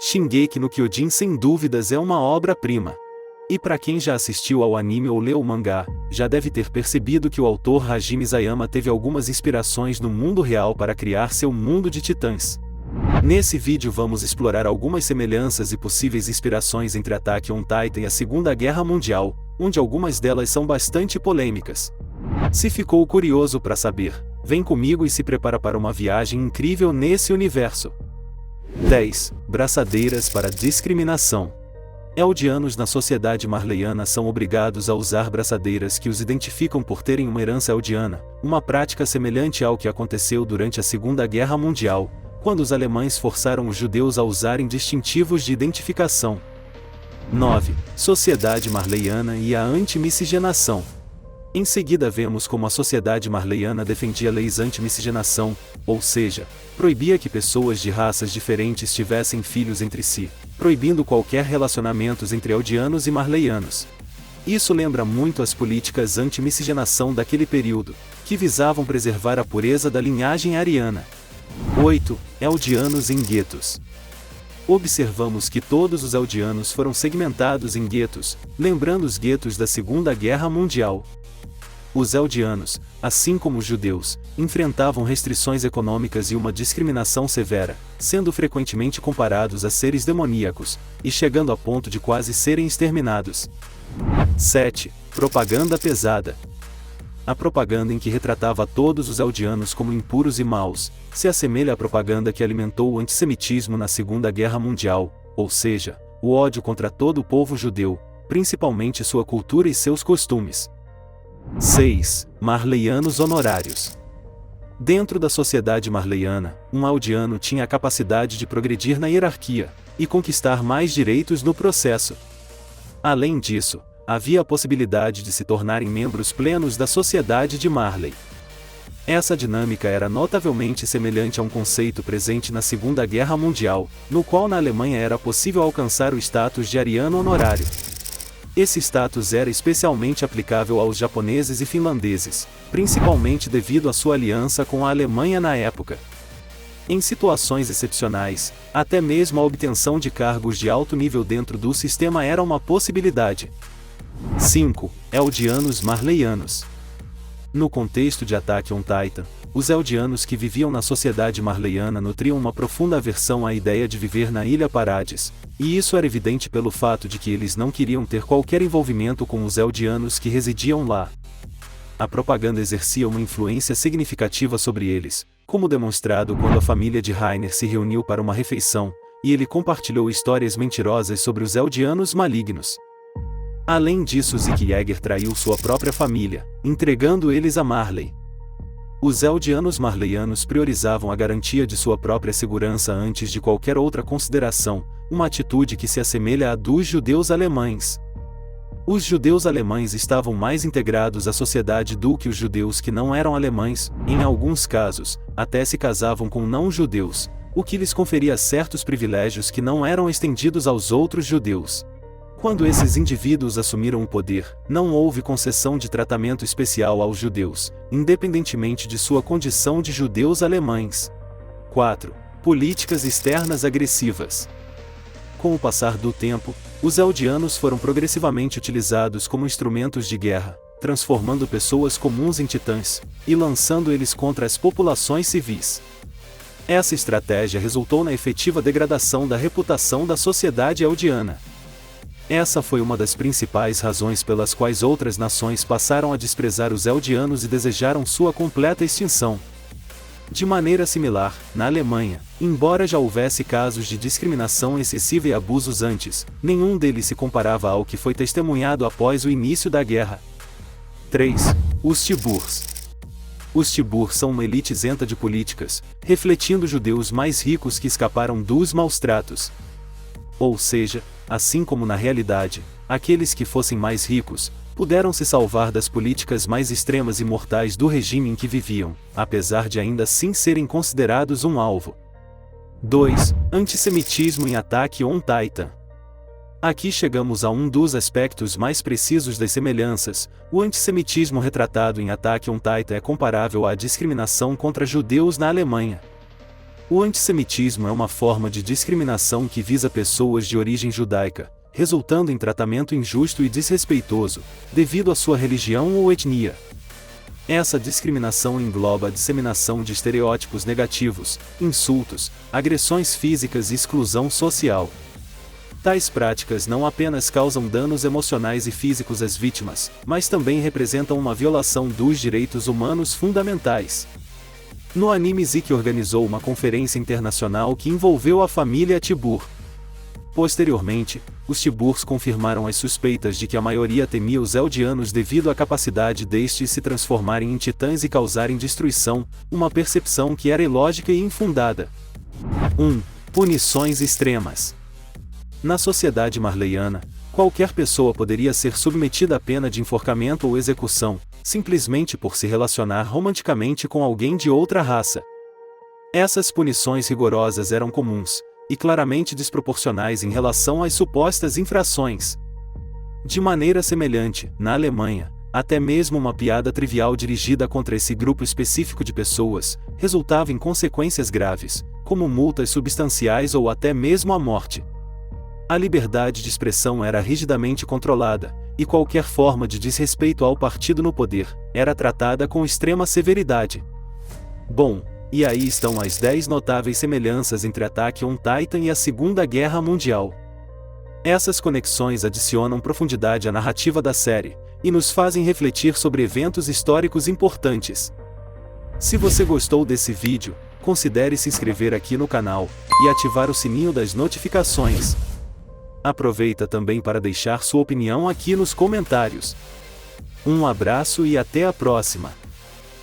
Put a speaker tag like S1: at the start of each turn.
S1: Shingeki no Kyojin sem dúvidas é uma obra-prima. E para quem já assistiu ao anime ou leu o mangá, já deve ter percebido que o autor Hajime Isayama teve algumas inspirações no mundo real para criar seu mundo de titãs. Nesse vídeo vamos explorar algumas semelhanças e possíveis inspirações entre Attack on Titan e a Segunda Guerra Mundial, onde algumas delas são bastante polêmicas. Se ficou curioso para saber, vem comigo e se prepara para uma viagem incrível nesse universo. 10. Braçadeiras para discriminação. Eldianos na sociedade marleyana são obrigados a usar braçadeiras que os identificam por terem uma herança eldiana, uma prática semelhante ao que aconteceu durante a Segunda Guerra Mundial, quando os alemães forçaram os judeus a usarem distintivos de identificação. 9. Sociedade marleyana e a antimiscigenação. Em seguida vemos como a sociedade marleyana defendia leis anti-miscigenação, ou seja, proibia que pessoas de raças diferentes tivessem filhos entre si, proibindo qualquer relacionamentos entre eldianos e marleyanos. Isso lembra muito as políticas anti-miscigenação daquele período, que visavam preservar a pureza da linhagem ariana. 8. Eldianos em guetos. Observamos que todos os eldianos foram segmentados em guetos, lembrando os guetos da Segunda Guerra Mundial. Os eldianos, assim como os judeus, enfrentavam restrições econômicas e uma discriminação severa, sendo frequentemente comparados a seres demoníacos, e chegando a ponto de quase serem exterminados. 7. Propaganda pesada. A propaganda em que retratava todos os eldianos como impuros e maus, se assemelha à propaganda que alimentou o antissemitismo na Segunda Guerra Mundial, ou seja, o ódio contra todo o povo judeu, principalmente sua cultura e seus costumes. 6. Marleyanos honorários. Dentro da sociedade marleyana, um eldiano tinha a capacidade de progredir na hierarquia, e conquistar mais direitos no processo. Além disso, havia a possibilidade de se tornarem membros plenos da sociedade de Marley. Essa dinâmica era notavelmente semelhante a um conceito presente na Segunda Guerra Mundial, no qual na Alemanha era possível alcançar o status de ariano honorário. Esse status era especialmente aplicável aos japoneses e finlandeses, principalmente devido à sua aliança com a Alemanha na época. Em situações excepcionais, até mesmo a obtenção de cargos de alto nível dentro do sistema era uma possibilidade. 5. Eldianos marleyanos. No contexto de Attack on Titan, os eldianos que viviam na sociedade marleyana nutriam uma profunda aversão à ideia de viver na Ilha Parades, e isso era evidente pelo fato de que eles não queriam ter qualquer envolvimento com os eldianos que residiam lá. A propaganda exercia uma influência significativa sobre eles, como demonstrado quando a família de Rainer se reuniu para uma refeição, e ele compartilhou histórias mentirosas sobre os eldianos malignos. Além disso, Zeke Yeager traiu sua própria família, entregando eles a Marley. Os eldianos marleyanos priorizavam a garantia de sua própria segurança antes de qualquer outra consideração, uma atitude que se assemelha à dos judeus alemães. Os judeus alemães estavam mais integrados à sociedade do que os judeus que não eram alemães, em alguns casos, até se casavam com não-judeus, o que lhes conferia certos privilégios que não eram estendidos aos outros judeus. Quando esses indivíduos assumiram o poder, não houve concessão de tratamento especial aos judeus, independentemente de sua condição de judeus alemães. 4. Políticas externas agressivas. Com o passar do tempo, os eldianos foram progressivamente utilizados como instrumentos de guerra, transformando pessoas comuns em titãs, e lançando eles contra as populações civis. Essa estratégia resultou na efetiva degradação da reputação da sociedade eldiana. Essa foi uma das principais razões pelas quais outras nações passaram a desprezar os eldianos e desejaram sua completa extinção. De maneira similar, na Alemanha, embora já houvesse casos de discriminação excessiva e abusos antes, nenhum deles se comparava ao que foi testemunhado após o início da guerra. 3. Os Tiburs. Os Tibur são uma elite isenta de políticas, refletindo judeus mais ricos que escaparam dos maus tratos. Ou seja, assim como na realidade, aqueles que fossem mais ricos, puderam se salvar das políticas mais extremas e mortais do regime em que viviam, apesar de ainda assim serem considerados um alvo. 2. Antissemitismo em Attack on Titan. Aqui chegamos a um dos aspectos mais precisos das semelhanças. O antissemitismo retratado em Attack on Titan é comparável à discriminação contra judeus na Alemanha. O antissemitismo é uma forma de discriminação que visa pessoas de origem judaica, resultando em tratamento injusto e desrespeitoso, devido à sua religião ou etnia. Essa discriminação engloba a disseminação de estereótipos negativos, insultos, agressões físicas e exclusão social. Tais práticas não apenas causam danos emocionais e físicos às vítimas, mas também representam uma violação dos direitos humanos fundamentais. No anime Zeke organizou uma conferência internacional que envolveu a família Tibur. Posteriormente, os Tiburs confirmaram as suspeitas de que a maioria temia os Eldianos devido à capacidade destes se transformarem em titãs e causarem destruição, uma percepção que era ilógica e infundada. 1. Punições extremas. Na sociedade marleyana, qualquer pessoa poderia ser submetida à pena de enforcamento ou execução, simplesmente por se relacionar romanticamente com alguém de outra raça. Essas punições rigorosas eram comuns, e claramente desproporcionais em relação às supostas infrações. De maneira semelhante, na Alemanha, até mesmo uma piada trivial dirigida contra esse grupo específico de pessoas, resultava em consequências graves, como multas substanciais ou até mesmo a morte. A liberdade de expressão era rigidamente controlada, e qualquer forma de desrespeito ao partido no poder era tratada com extrema severidade. Bom, e aí estão as 10 notáveis semelhanças entre Attack on Titan e a Segunda Guerra Mundial. Essas conexões adicionam profundidade à narrativa da série, e nos fazem refletir sobre eventos históricos importantes. Se você gostou desse vídeo, considere se inscrever aqui no canal, e ativar o sininho das notificações. Aproveita também para deixar sua opinião aqui nos comentários. Um abraço e até a próxima!